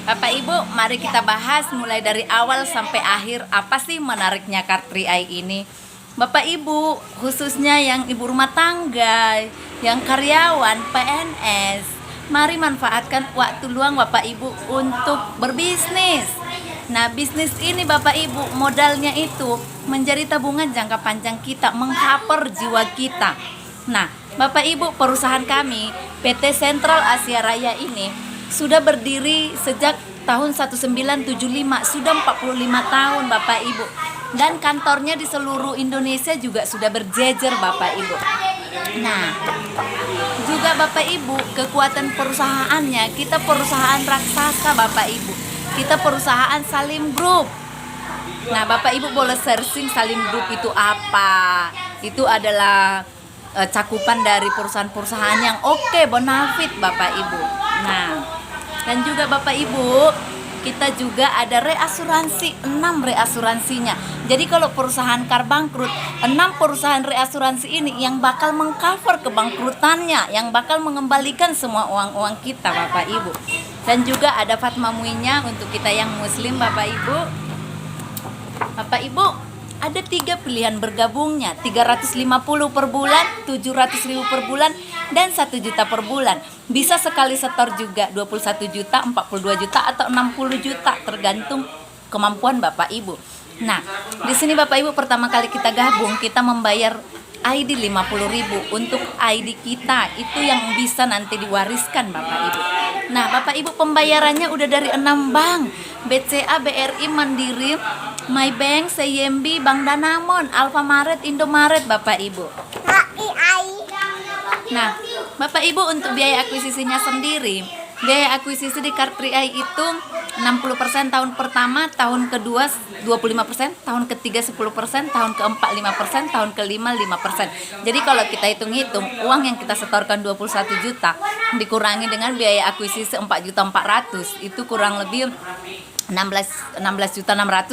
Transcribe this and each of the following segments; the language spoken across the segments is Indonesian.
Bapak Ibu, mari kita bahas mulai dari awal sampai akhir apa sih menariknya Car 3i ini. Bapak Ibu, khususnya yang ibu rumah tangga, yang karyawan, PNS, mari manfaatkan waktu luang Bapak Ibu untuk berbisnis. Nah, bisnis ini Bapak Ibu, modalnya itu menjadi tabungan jangka panjang kita, mengcover jiwa kita. Nah, Bapak Ibu, perusahaan kami, PT Sentral Asia Raya ini sudah berdiri sejak tahun 1975, sudah 45 tahun Bapak Ibu. Dan kantornya di seluruh Indonesia juga sudah berjejer Bapak Ibu. Nah, juga Bapak Ibu, kekuatan perusahaannya, kita perusahaan raksasa Bapak Ibu. Kita perusahaan Salim Group. Nah, Bapak Ibu boleh searching Salim Group itu apa. Itu adalah cakupan dari perusahaan-perusahaan yang oke, bonafit Bapak Ibu. Nah, dan juga Bapak Ibu, kita juga ada reasuransi, 6 reasuransinya. Jadi kalau perusahaan car bangkrut, 6 perusahaan reasuransi ini yang bakal mengcover kebangkrutannya, yang bakal mengembalikan semua uang-uang kita Bapak Ibu. Dan juga ada Fatma Muinya untuk kita yang muslim Bapak Ibu. Bapak Ibu, ada 3 pilihan bergabungnya, 350 per bulan, 700.000 per bulan, dan 1 juta per bulan. Bisa sekali setor juga 21 juta, 42 juta, atau 60 juta tergantung kemampuan Bapak Ibu. Nah, di sini Bapak Ibu pertama kali kita gabung, kita membayar ID 50.000 untuk ID kita, itu yang bisa nanti diwariskan Bapak Ibu. Nah, Bapak Ibu pembayarannya udah dari 6 bank, BCA, BRI, Mandiri, Maybank, CIMB, Bank Danamon, Alfamaret, Indomaret Bapak Ibu. Nah, Bapak Ibu untuk biaya akuisisinya sendiri, biaya akuisisi di Car 3i itu 60% tahun pertama, tahun kedua 25%, tahun ketiga 10%, tahun keempat 5%, tahun kelima 5%. Jadi kalau kita hitung-hitung, uang yang kita setorkan 21 juta dikurangi dengan biaya akuisisi 4.400.000, itu kurang lebih 16.600.000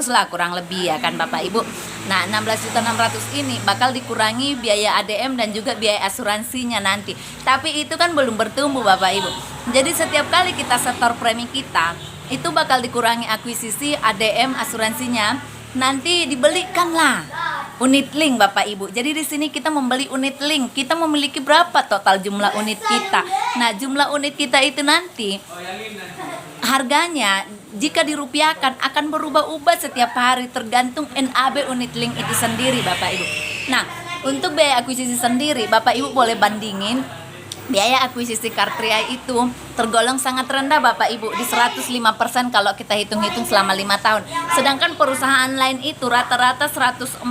lah kurang lebih ya kan Bapak Ibu. Nah, 16.600.000 ini bakal dikurangi biaya ADM dan juga biaya asuransinya nanti. Tapi itu kan belum bertumbuh Bapak Ibu. Jadi setiap kali kita setor premi kita, itu bakal dikurangi akuisisi, ADM, asuransinya. Nanti dibelikanlah unit link Bapak Ibu. Jadi di sini kita membeli unit link. Kita memiliki berapa total jumlah unit kita. Nah, jumlah unit kita itu nanti harganya jika dirupiahkan akan berubah-ubah setiap hari tergantung NAB unit link itu sendiri Bapak Ibu. Nah, untuk biaya akuisisi sendiri Bapak Ibu boleh bandingin. Biaya akuisisi Car 3i itu tergolong sangat rendah Bapak Ibu, di 105% kalau kita hitung-hitung selama 5 tahun. Sedangkan perusahaan lain itu rata-rata 145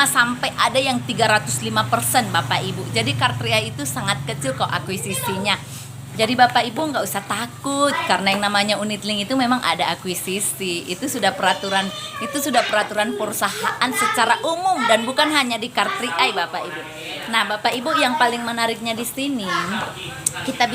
sampai ada yang 305% Bapak Ibu. Jadi Car 3i itu sangat kecil kok akuisisinya. Jadi Bapak Ibu nggak usah takut, karena yang namanya unit link itu memang ada akuisisi. Itu sudah peraturan perusahaan secara umum dan bukan hanya di Car 3i Bapak Ibu. Nah, Bapak Ibu yang paling menariknya di sini, kita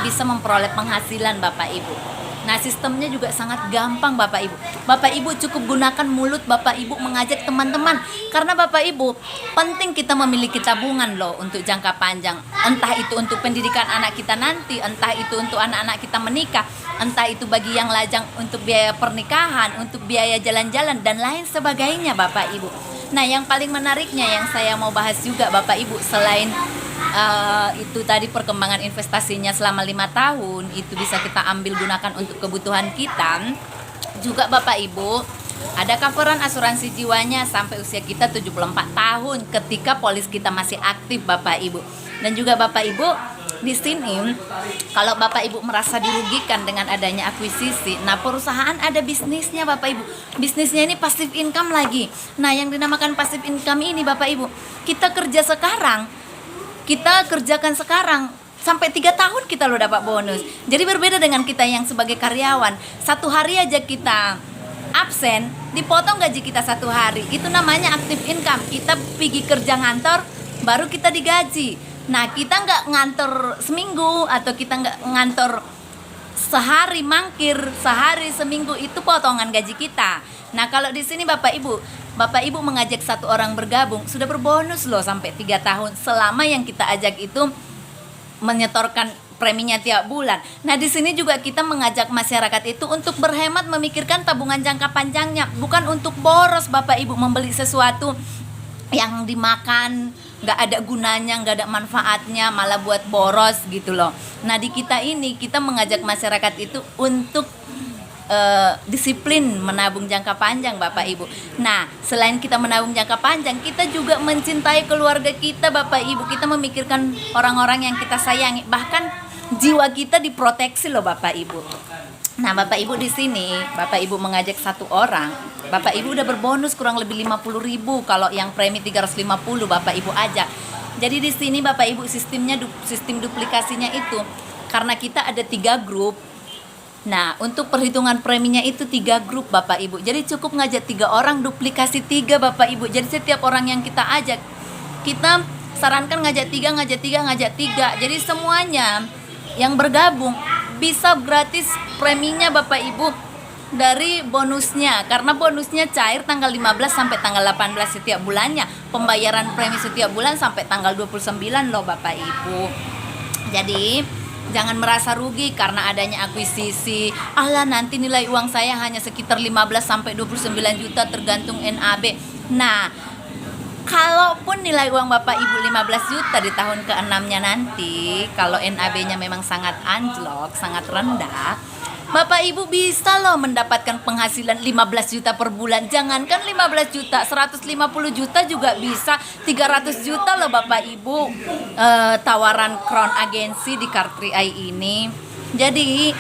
bisa memperoleh penghasilan Bapak Ibu. Nah, sistemnya juga sangat gampang Bapak Ibu. Bapak Ibu cukup gunakan mulut Bapak Ibu mengajak teman-teman. Karena Bapak Ibu, penting kita memiliki tabungan loh untuk jangka panjang. Entah itu untuk pendidikan anak kita nanti, entah itu untuk anak-anak kita menikah, entah itu bagi yang lajang untuk biaya pernikahan, untuk biaya jalan-jalan, dan lain sebagainya Bapak Ibu. Nah, yang paling menariknya yang saya mau bahas juga Bapak Ibu, selain itu tadi perkembangan investasinya selama 5 tahun itu bisa kita ambil gunakan untuk kebutuhan kita, juga Bapak Ibu ada coveran asuransi jiwanya sampai usia kita 74 tahun ketika polis kita masih aktif Bapak Ibu. Dan juga Bapak Ibu di sini kalau Bapak Ibu merasa dirugikan dengan adanya akuisisi, nah perusahaan ada bisnisnya Bapak Ibu. Bisnisnya ini passive income lagi. Nah, yang dinamakan passive income ini Bapak Ibu, kita kerjakan sekarang sampai 3 tahun kita lo dapat bonus. Jadi berbeda dengan kita yang sebagai karyawan, 1 hari aja kita absen dipotong gaji kita 1 hari. Itu namanya active income. Kita pergi kerja ngantor baru kita digaji. Nah, kita nggak ngantor seminggu atau kita nggak ngantor sehari mangkir, sehari seminggu, itu potongan gaji kita. Nah, kalau di sini Bapak Ibu mengajak 1 orang bergabung, sudah berbonus loh sampai 3 tahun selama yang kita ajak itu menyetorkan preminya tiap bulan. Nah, di sini juga kita mengajak masyarakat itu untuk berhemat, memikirkan tabungan jangka panjangnya, bukan untuk boros Bapak Ibu membeli sesuatu yang dimakan nggak ada gunanya, nggak ada manfaatnya, malah buat boros gitu loh. Nah, di kita ini kita mengajak masyarakat itu untuk disiplin menabung jangka panjang Bapak Ibu. Nah, selain kita menabung jangka panjang, kita juga mencintai keluarga kita Bapak Ibu. Kita memikirkan orang-orang yang kita sayangi, bahkan jiwa kita diproteksi loh Bapak Ibu. Nah, Bapak Ibu di sini, Bapak Ibu mengajak satu orang, Bapak Ibu udah berbonus kurang lebih 50.000. Kalau yang premi 350 Bapak Ibu ajak. Jadi di sini Bapak Ibu sistem duplikasinya itu karena kita ada 3 grup. Nah, untuk perhitungan preminya itu 3 grup Bapak Ibu. Jadi cukup ngajak 3 orang, duplikasi 3 Bapak Ibu. Jadi setiap orang yang kita ajak, kita sarankan ngajak 3. Jadi semuanya yang bergabung bisa gratis preminya Bapak Ibu dari bonusnya. Karena bonusnya cair tanggal 15 sampai tanggal 18 setiap bulannya. Pembayaran premi setiap bulan sampai tanggal 29 loh Bapak Ibu. Jadi jangan merasa rugi karena adanya akuisisi. Alah, nanti nilai uang saya hanya sekitar 15 sampai 29 juta tergantung NAB. Nah, kalaupun nilai uang Bapak Ibu 15 juta di tahun ke-6-nya nanti, kalau NAB-nya memang sangat anjlok, sangat rendah, Bapak Ibu bisa loh mendapatkan penghasilan 15 juta per bulan. Jangankan 15 juta, 150 juta juga bisa, 300 juta loh Bapak Ibu. Tawaran Crown Agency di Car 3i ini. Jadi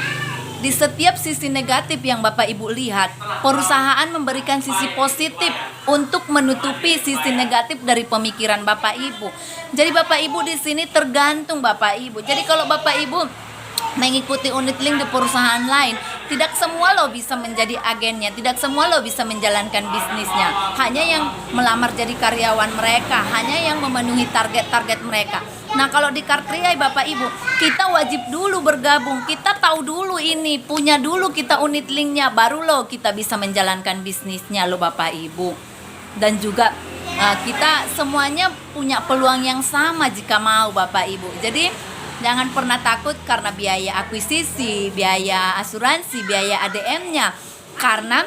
di setiap sisi negatif yang Bapak Ibu lihat, perusahaan memberikan sisi positif untuk menutupi sisi negatif dari pemikiran Bapak Ibu. Jadi Bapak Ibu di sini tergantung Bapak Ibu. Jadi kalau Bapak Ibu mengikuti unit link di perusahaan lain, tidak semua lo bisa menjadi agennya, tidak semua lo bisa menjalankan bisnisnya. Hanya yang melamar jadi karyawan mereka, hanya yang memenuhi target-target mereka. Nah, kalau di Car 3i Bapak Ibu, kita wajib dulu bergabung, kita tahu dulu ini, punya dulu kita unit linknya, baru lo kita bisa menjalankan bisnisnya lo Bapak Ibu. Dan juga kita semuanya punya peluang yang sama jika mau Bapak Ibu. Jadi jangan pernah takut karena biaya akuisisi, biaya asuransi, biaya ADM-nya. Karena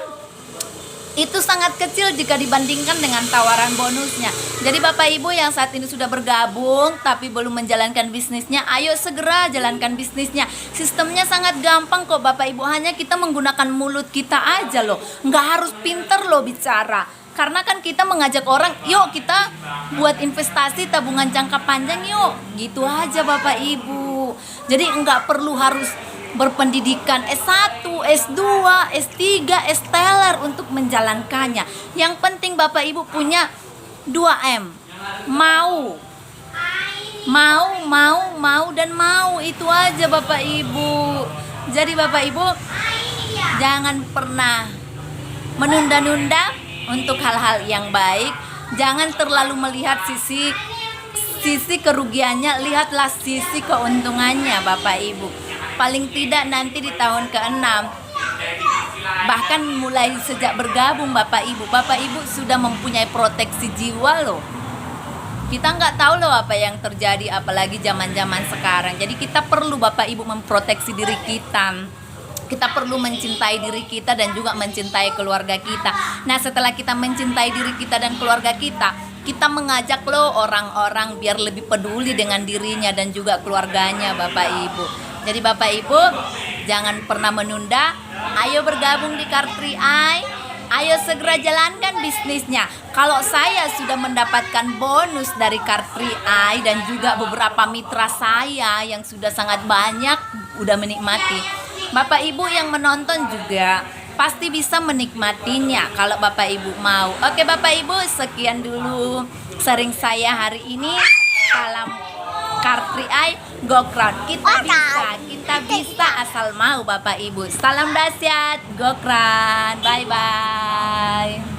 itu sangat kecil jika dibandingkan dengan tawaran bonusnya. Jadi Bapak Ibu yang saat ini sudah bergabung tapi belum menjalankan bisnisnya, ayo segera jalankan bisnisnya. Sistemnya sangat gampang kok Bapak Ibu, hanya kita menggunakan mulut kita aja loh. Nggak harus pinter loh bicara. Karena kan kita mengajak orang, yuk kita buat investasi tabungan jangka panjang yuk. Gitu aja Bapak Ibu. Jadi enggak perlu harus berpendidikan S1, S2, S3, S-teller untuk menjalankannya. Yang penting Bapak Ibu punya 2M. Mau, dan mau. Itu aja Bapak Ibu. Jadi Bapak Ibu jangan pernah menunda-nunda untuk hal-hal yang baik. Jangan terlalu melihat sisi kerugiannya, lihatlah sisi keuntungannya Bapak Ibu. Paling tidak nanti di tahun ke-6, bahkan mulai sejak bergabung Bapak Ibu sudah mempunyai proteksi jiwa loh. Kita nggak tahu loh apa yang terjadi, apalagi zaman-zaman sekarang. Jadi kita perlu Bapak Ibu memproteksi diri kita. Kita perlu mencintai diri kita dan juga mencintai keluarga kita. Nah, setelah kita mencintai diri kita dan keluarga kita, kita mengajak loh orang-orang biar lebih peduli dengan dirinya dan juga keluarganya Bapak Ibu. Jadi Bapak Ibu jangan pernah menunda. Ayo bergabung di Car 3i. Ayo segera jalankan bisnisnya. Kalau saya sudah mendapatkan bonus dari Car 3i dan juga beberapa mitra saya yang sudah sangat banyak udah menikmati, Bapak Ibu yang menonton juga pasti bisa menikmatinya kalau Bapak Ibu mau. Oke Bapak Ibu, sekian dulu sharing saya hari ini. Salam Car 3i, go Crown. Kita bisa asal mau Bapak Ibu. Salam dahsyat, go Crown. Bye bye.